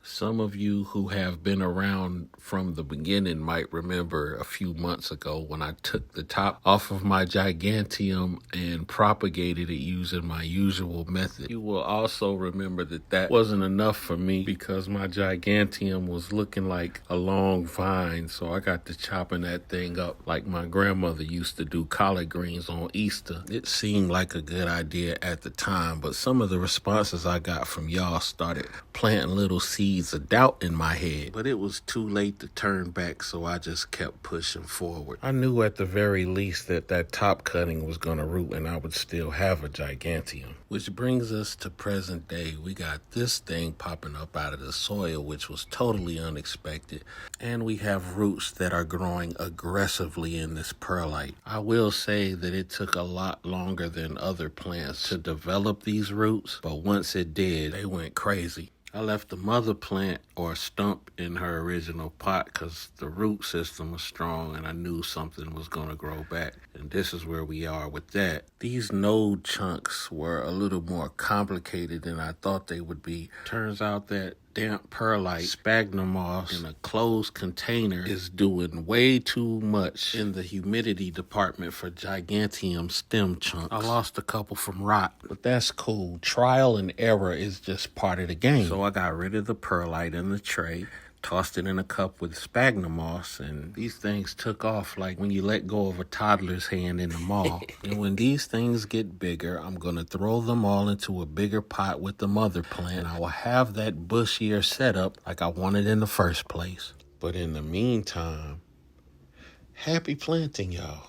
Some of you who have been around from the beginning might remember a few months ago when I took the top off of my Giganteum and propagated it using my usual method. You will also remember that that wasn't enough for me because my Giganteum was looking like a long vine, so I got to chopping that thing up like my grandmother used to do collard greens on Easter. It seemed like a good idea at the time, but some of the responses I got from y'all started planting little seeds of doubt in my head, but it was too late to turn back, so I just kept pushing forward. I knew at the very least that that top cutting was going to root and I would still have a Giganteum. Which brings us to present day. We got this thing popping up out of the soil, which was totally unexpected, and we have roots that are growing aggressively in this perlite. I will say that it took a lot longer than other plants to develop these roots, but once it did, they went crazy. I left the mother plant or stump in her original pot because the root system was strong and I knew something was going to grow back. And this is where we are with that. These node chunks were a little more complicated than I thought they would be. Turns out that damp perlite sphagnum moss in a closed container is doing way too much in the humidity department for Giganteum stem chunks. I lost a couple from rot, but that's cool. Trial and error is just part of the game. So I got rid of the perlite in the tray, tossed it in a cup with sphagnum moss, and these things took off like when you let go of a toddler's hand in the mall. And when these things get bigger, I'm going to throw them all into a bigger pot with the mother plant. I will have that bushier setup like I wanted in the first place. But in the meantime, happy planting, y'all.